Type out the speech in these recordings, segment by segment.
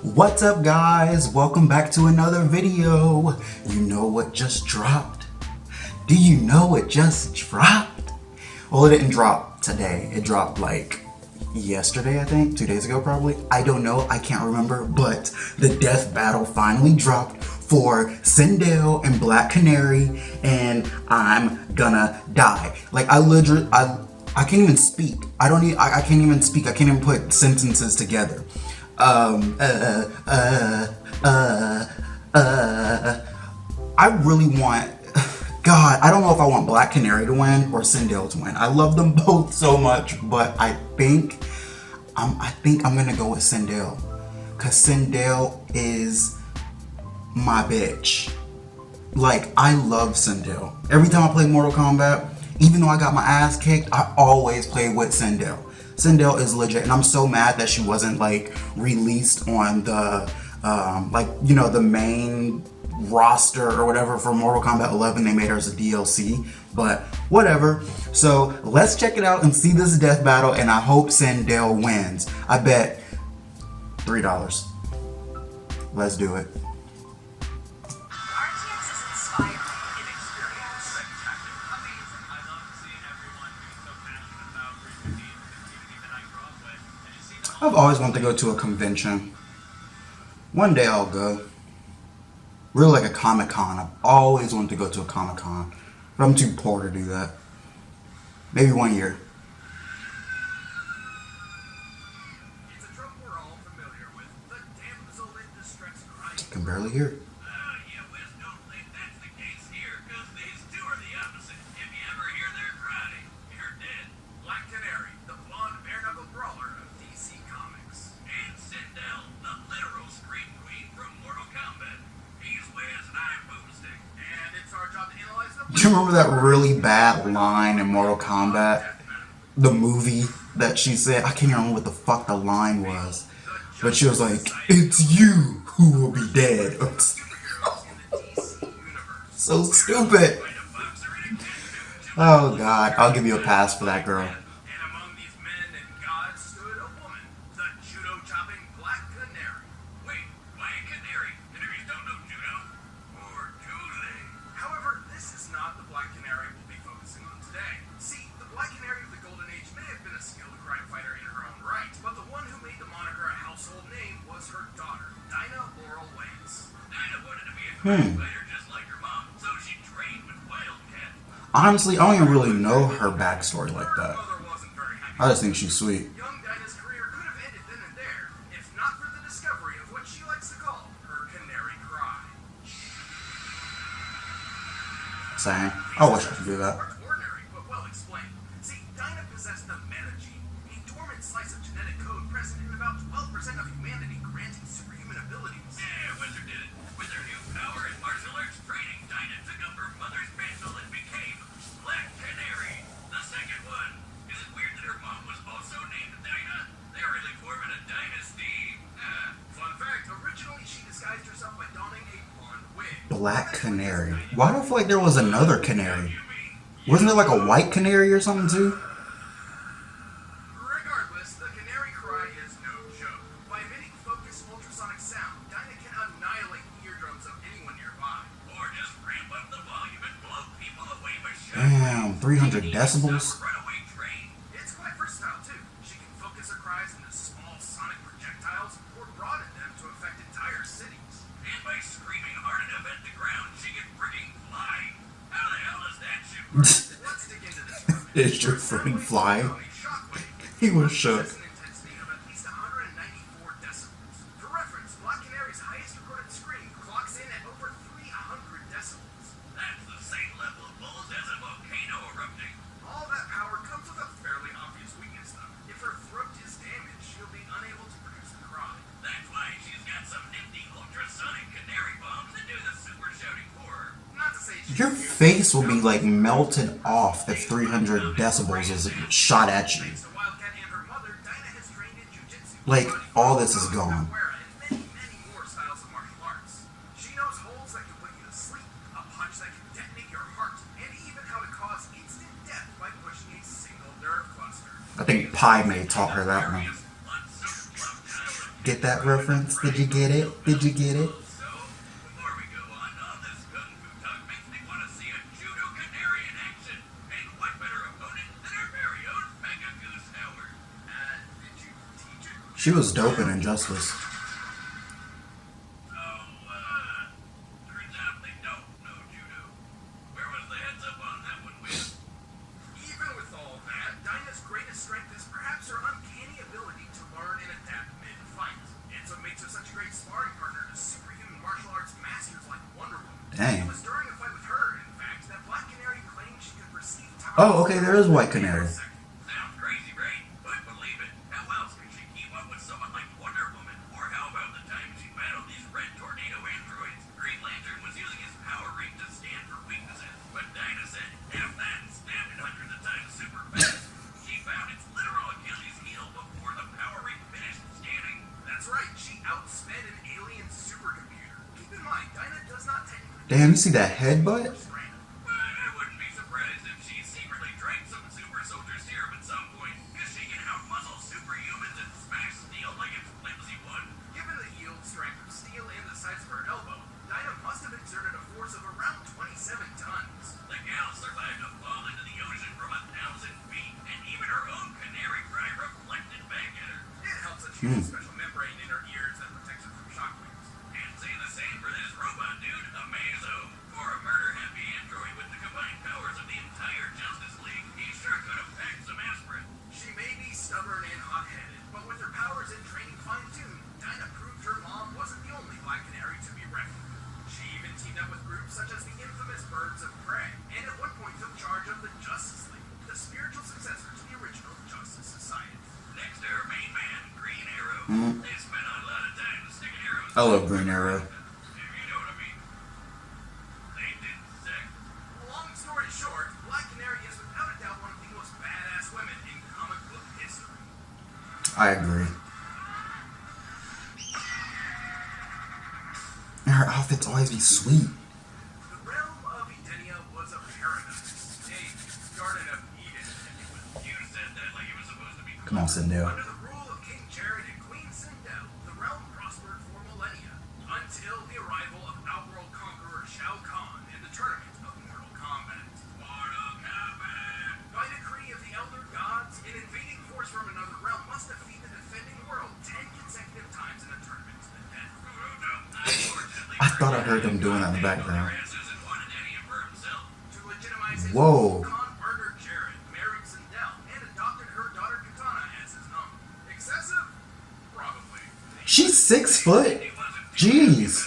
What's up, guys? Welcome back to another video. You know what just dropped? Do you know what just dropped? Well, it didn't drop today. It dropped like yesterday, I think, 2 days ago probably. I don't know, I can't remember, but the death battle finally dropped for Sindel and Black Canary, and I'm gonna die. Like, I can't even speak. I can't even speak. I can't even put sentences together. I really want, God, I don't know if I want Black Canary to win or Sindel to win. I love them both so much, but I think I'm gonna go with Sindel, cause Sindel is my bitch. Like, I love Sindel. Every time I play Mortal Kombat, even though I got my ass kicked, I always play with Sindel. Sindel is legit, and I'm so mad that she wasn't like released on the the main roster or whatever for Mortal Kombat 11. They made her as a DLC, but whatever. So let's check it out and see this death battle, and I hope Sindel wins. I bet $3. Let's do it. I've always wanted to go to a convention. One day I'll go. Really like a Comic-Con. I've always wanted to go to a Comic-Con, but I'm too poor to do that. Maybe one year. It's a trope we're all familiar with. The damsel in distress crying. I can barely hear. You West don't think that's the case here, because these two are the opposite. If you ever hear their cry, you're dead. Black Canary, the blonde bare-knuckle brawler of DC Comics. And Sindel, the literal scream queen from Mortal Kombat. He's Wiz and I'm Boomstick. And it's our job to analyze the... Do you remember that really bad line in Mortal Kombat? The movie that she said? I can't remember what the fuck the line was. But she was like, "It's you who will be dead." So stupid. Oh God, I'll give you a pass for that, girl. And among these men and gods stood a woman, the judo-chopping Black Canary. Wait, why a canary? Canaries don't know judo. Or do they? However, this is not the Black Canary we'll be focusing on today. See, the Black Canary of the Golden Age may have been a skilled crime fighter in her own right, but the one who made the moniker a household name was her daughter, Dinah Laurel Waynes. Dinah wanted to be a crime fighter just like her mom, so she trained with Wildcat. Honestly, I don't even really know her backstory like that. Her mother wasn't very happy. I just think she's sweet. Young Dinah's career could have ended then and there, if not for the discovery of what she likes to call her canary cry. Saying, I wish I could do that. Ordinary, but well explained. See, Dinah possessed the mana gene, a dormant slice of genetic code present in about 12% of humanity, granting superhuman abilities. Yeah, Wizard did it. With her new power and martial arts training, Dinah took up her mother's mantle and became Black Canary, the second one. Is it weird that her mom was also named Dinah? They're really forming a dynasty. Fun fact, originally she disguised herself by donning a blonde wig. Black Canary. Why do I feel like there was another canary? Wasn't there like a white canary or something too? Regardless, the canary cry is no joke. By emitting focused ultrasonic sound, Dinah can annihilate the eardrums of anyone nearby. Or just ramp up the volume and blow people away with shock. Damn, 300 decibels? Runaway train. It's quite versatile too. She can focus her cries into small sonic projectiles or broaden them to affect entire cities. And by screaming hard enough at the ground, she can frigging fly. How the hell does that shit work? Let's dig into this for a minute. Is your friend flying? Shockwave. He was shook. An intensity of at least 194 decibels. For reference, Black Canary's highest recorded scream clocks in at over 300 decibels. That's the same level of buzz as a volcano erupting. All that power comes with a fairly obvious weakness, though. If her throat is damaged, she'll be unable to produce the cry. That's why she's got some nifty ultrasonic canary bombs that do the super shouting horror. Not to say she's Your face will be like melted off if 300 decibels is shot at you. the Wildcat and her mother, Dinah has trained in jiu-jitsu. Like, all this is gone. And many more styles of martial arts. She knows holds that can put you to sleep, a punch that can detonate your heart, and even how to cause instant death by pushing a single nerve cluster. I think Pi May taught her that one. Get that reference? Did you get it? Did you get it? So, before we go on, all this kung fu talk makes me want to see a judo canary in action. And what better opponent than our very own Mega Goose Howard? Did you teach it? She was dope in Injustice. Turns out they don't know judo. Where was the heads up on that one, Will? Even with all that, Dinah's greatest strength is perhaps her uncanny ability to learn and adapt mid-fight. It's what makes her such a great sparring partner to superhuman martial arts masters like Wonder Woman. Dang. It was during a fight with her, in fact, that Black Canary claimed she could perceive time. Oh, okay, there is White Canary. Sounds crazy, right? But believe it. How else can she keep up with someone like Wonder Woman? Or how about the time she battled these red tornado androids? Green Lantern was using his power ring to stand for weaknesses, but Dinah said, F that, and stabbed it hundreds of times super fast. She found its literal Achilles heel before the power ring finished scanning. That's right, she outsped an alien supercomputer. Keep in mind, Dinah does not technically... Damn, you see that headbutt? But I wouldn't be surprised if she secretly drank some super soldier serum at some point, because she can outmuscle superhumans and smash steel like it's flimsy wood. Given the yield strength of steel and the size of her elbow, Dinah must have exerted a force of around 27 tons. The gal survived a fall into the ocean from 1,000 feet, and even her own canary cry reflected back at her. It helps that she has a special membrane in her ears that protects her from shockwaves. And say the same for this robot dude, Amazo. For a murder-happy android with the combined powers of the entire Justice League, he sure could have packed some aspirin. She may be stubborn and hot-headed, but with her powers and training fine-tuned, Dinah proved her mom wasn't the only Black Canary to be reckoned with. She even teamed up with groups such as the infamous Birds of Prey, and at one point took charge of the Justice League, the spiritual successor to the original Justice Society. Next to her main man, Green Arrow, they spent a lot of time sticking arrows. I love Green Arrow. You know what I mean? They did sick. Long story short, Black Canary is without a doubt one of the most badass women in comic book history. I agree. And her outfits always be sweet. The realm of Edenia was a paradise, a garden of Eden, if you will. You said that like it was supposed to be. Come on, Sindel. Under the rule of King Jared and Queen Sindel, the realm prospered for millennia, until the arrival of outworld conqueror Shao Kahn in the tournament of Mortal Kombat. Mortal Kombat! By decree of the Elder Gods, an invading force from another realm must defeat the defending world 10 consecutive times in a tournament to the death. I thought I heard them doing that in the background. To legitimize his Whoa. rule, Khan murdered Jared, married Sindel, and adopted her daughter Katana as his own. Excessive? Probably. She's 6 foot. Jeez.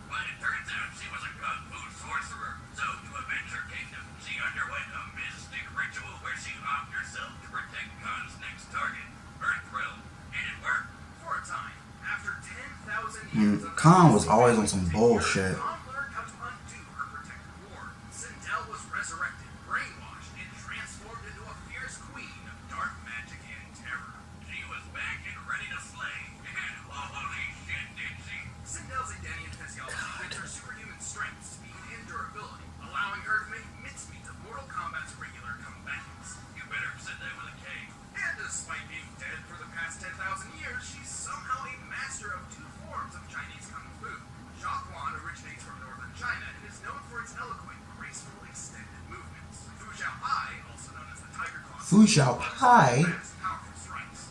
But it turns out she was a kung fu sorcerer. So to avenge her kingdom, she underwent a mystic ritual where she offed herself to protect Khan's next target, Earthrealm. And it worked for a time. After 10,000 years of Khan was always on some bullshit. Khan learned how to undo her protective ward. Sindel was resurrected, brainwashed, and transformed into a fierce queen of dark magic and terror. She was back and ready to slay. And holy shit, did she! Sindel's Edenian physiology gives her superhuman strength, speed, and durability, allowing her to make mincemeat of Mortal Kombat's regular combatants. You better have said that with a K. And despite being dead for the past 10,000 years, she's somehow a master of two forms of Chinese kung fu. Shaoquan originates from northern China and is known for its eloquent, graceful, extended movements. Fu Xiaopai, also known as the Tiger Claw, Fu Xiaopai. has powerful strikes.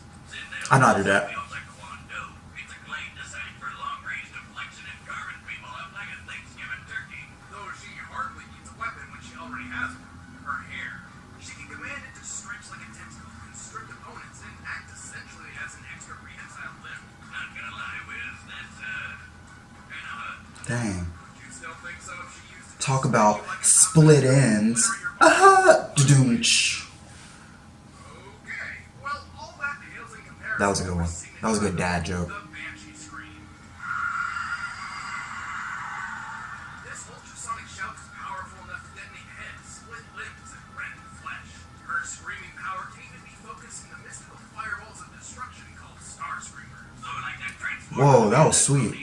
I know how to do that. Feels like Kwon Do. It's a blade designed for long-range deflection and carving people up like a Thanksgiving turkey. Though she hardly needs a weapon when she already has one. Her hair. She can command it to stretch like a tentacle, constrict opponents, and act essentially as an extra prehensile limb. Not gonna lie, Wiz, that's kinda hot. Dang. You still think so if she used it? Talk about split ends. Doonch. Okay, well, all that pales in comparison. That was a good one. That was a good dad joke. The Banshee scream. This ultrasonic shout is powerful enough to detonate heads, split limbs, and rend flesh. Her screaming power can even be focused in the mystical fireballs of destruction called Star Screamers. So like that Whoa, that was sweet.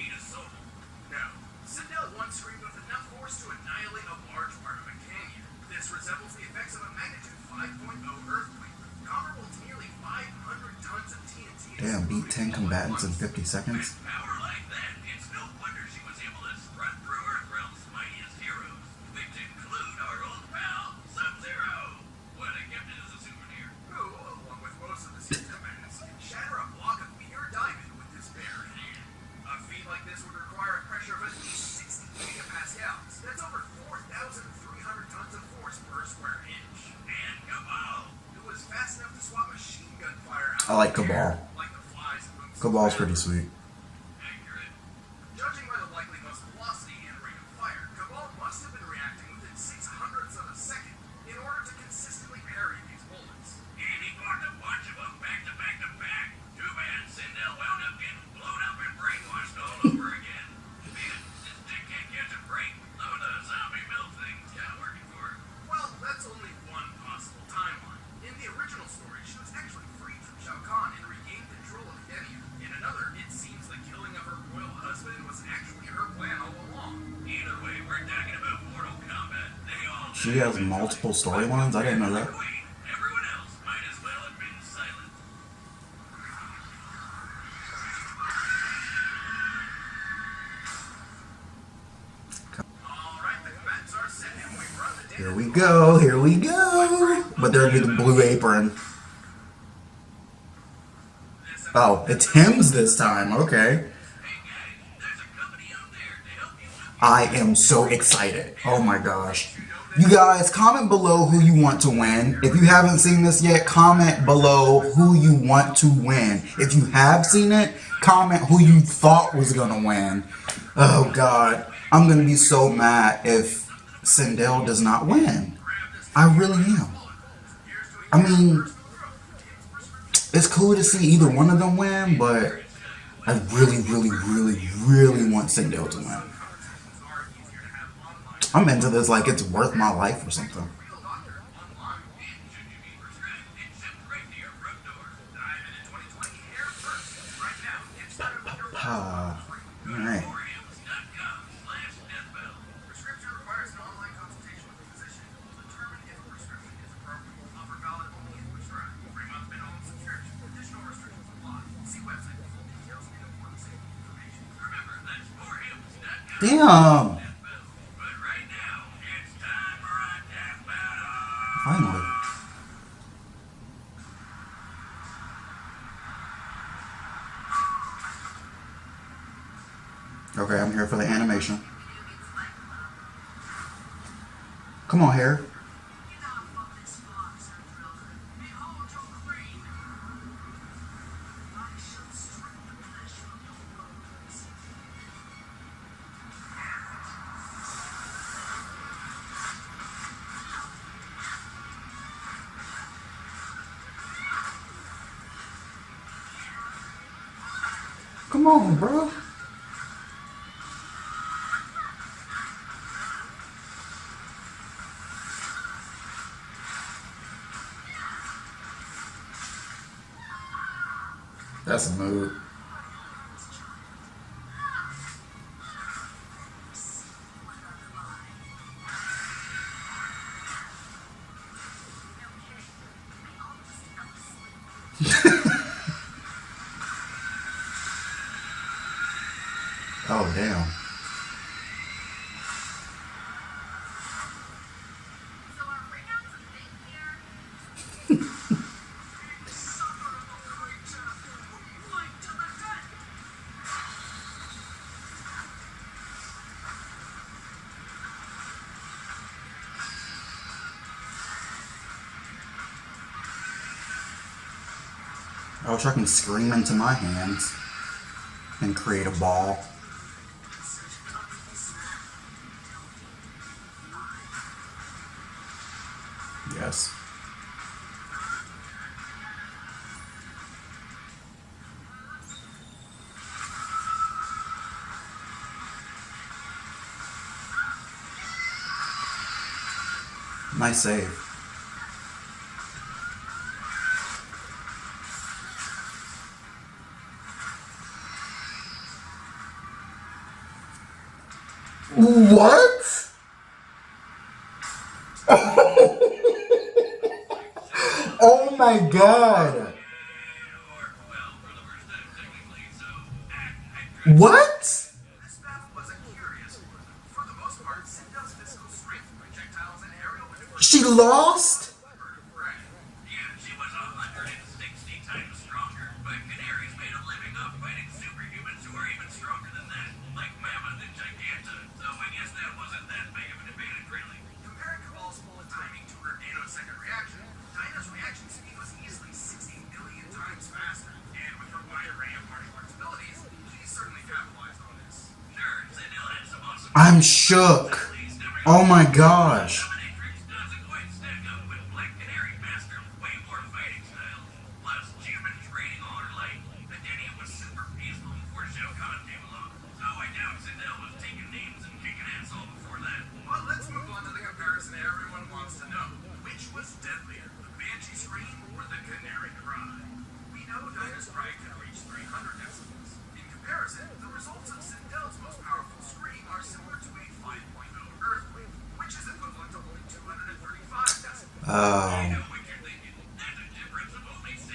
No, Sindel once screamed with enough force to annihilate a large part of a canyon. This resembles the effects of a magnitude 5.0 earthquake, comparable to nearly 500 tons of TNT. Damn, beat 10 combatants in 50 seconds. With power like that, it's no wonder she was able to strut through Earthrealm's mightiest heroes, which include our old pal, Sub-Zero. What, I kept it as a souvenir? Who, along with most of the Sea Combatants, can shatter a block of pure diamond with his bare hand. A feat like this would require a pressure of at least 60 megapascals. That's over 4,300 tons of force per square inch. And Cabal, who was fast enough to swap machine gun fire out I like of the air, Cabal. like the flies amongst the Cabal's web. pretty sweet. Accurate. Judging by the likely bust velocity and rate of fire, Cabal must have been reacting within 600ths of a second in order to consistently parry these bullets. And he blocked a bunch of them back to back to back. Too bad Sindel wound up getting blown up and brainwashed all over again. Man, this dick can't catch a break. Some of the zombie mill things got working for her. Well, that's only one possible timeline. In the original story, she was actually freed from Shao Kahn and regained control of Genia. In another, it seems the killing of her royal husband was actually her plan all along. Either way, we're talking about Mortal Kombat. They all She has multiple storylines? I didn't know that. Wait, everyone else might as well have been silent. All right, the combatants are set and we've run the Here we go, here we go. But they're under the blue apron. Oh, it's hymns this time. Okay. I am so excited. Oh my gosh. You guys, comment below who you want to win. If you haven't seen this yet, comment below who you want to win. If you have seen it, comment who you thought was going to win. Oh god. I'm going to be so mad if Sindel does not win. I really am. I mean, it's cool to see either one of them win, but I really, really, really, really want Sindel to win. I'm into this like it's worth my life or something. Alright. Damn! Finally. Okay, I'm here for the animation. Come on, hair. Come on, bro. That's a move. Oh, damn. I wish I can scream into my hands and create a ball. Yes. Nice save. What? Oh my god. What? This battle was a curious one. For the most part, Sindel's physical strength, projectiles, and aerial maneuvers. She lost? Right. Yeah, she was 160 times stronger, but Canary's made a living off fighting superhumans who are even stronger than that, like Mammoth and Giganta, so I guess that wasn't that big of an advantage, really. Comparing Cabal's bullet timing to her nanosecond reaction, Dinah's reaction speed was easily 60 million times faster, and with her wide array of martial arts abilities, she certainly capitalized on this. Sure, Sindel had some awesome I'm shook. Oh my gosh. dominatrix doesn't quite stack up with Black Canary mastered way more fighting styles. Plus, human training all her life. The Denny was super peaceful before Shao Kahn came along. So I doubt Sindel was taking names and kicking ass all before that. Well, let's move on to the comparison everyone wants to know. Which was deadlier, the Banshee scream or the Canary cry? We know Dinah's cry can reach 300 decibels. In comparison, the results of Sindel's most powerful scream are similar to a 5.0 earthquake, which is equivalent to only 235 decibels. I know what you're thinking. That's a difference of only 65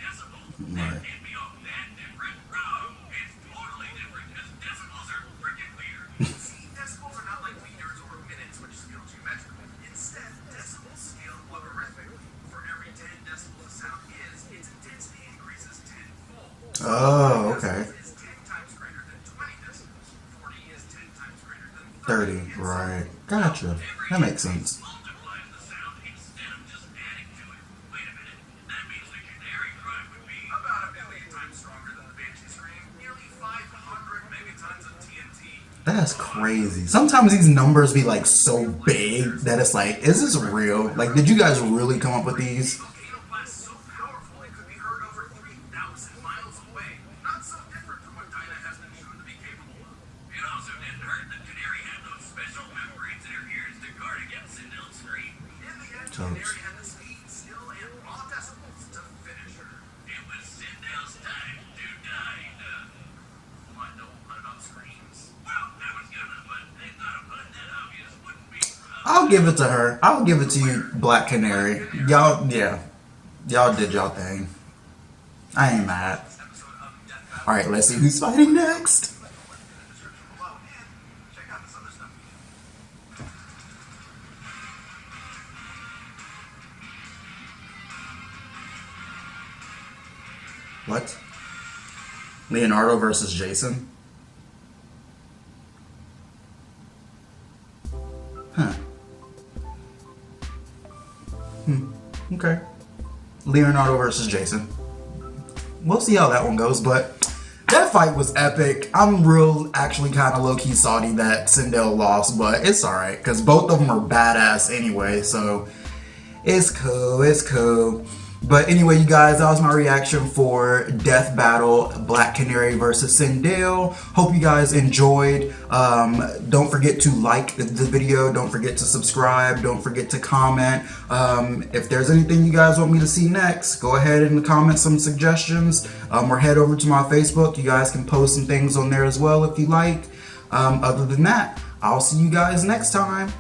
decibels. That can't be all that different. Wrong. It's totally different because decibels are freaking weird. See, decibels are not like meters or minutes, which scale geometrically. Instead, decibels scale logarithmically. For every 10 decibels a sound is, its intensity increases tenfold. Oh, okay. Is 10 times greater than 20 decibels. 40 is 10 times greater than 30, 30. right. Gotcha. That makes sense. Multiplies the sound instead of just adding to it. Wait a minute. That means the Canary cry would be about 1,000,000 times stronger than the Banshee scream. Nearly 500 megatons of TNT. That's crazy. Sometimes these numbers be like so big that it's like, is this real? Like, did you guys really come up with these? Volcano blast so powerful it could be heard over 3,000 miles away. Not so different from what Dinah has been shown to be capable of. It also didn't hurt that Canary had those special membranes in her ears to guard against Sindel's scream. In the end, Canary had the speed, skill, and raw decibels to finish her. It was Sindel's time to die. What, no pun about screams? Well, I was gonna, but I thought a pun that obvious wouldn't be. I'll give it to her. I'll give it to you, Black Canary. Y'all, yeah. Y'all did y'all thing. I ain't mad. Episode of Death Battle. Alright, let's see who's fighting next. In the description below, and check out this other stuff. What? Leonardo versus Jason? Huh. Okay. Leonardo versus Jason. We'll see how that one goes, but that fight was epic. I'm actually kind of low-key salty that Sindel lost, but it's alright, because both of them are badass anyway, so it's cool, it's cool. But anyway, you guys, that was my reaction for Death Battle, Black Canary versus Sindel. Hope you guys enjoyed. Don't forget to like the video. Don't forget to subscribe. Don't forget to comment. If there's anything you guys want me to see next, go ahead and comment some suggestions. Or head over to my Facebook. You guys can post some things on there as well if you like. Other than that, I'll see you guys next time.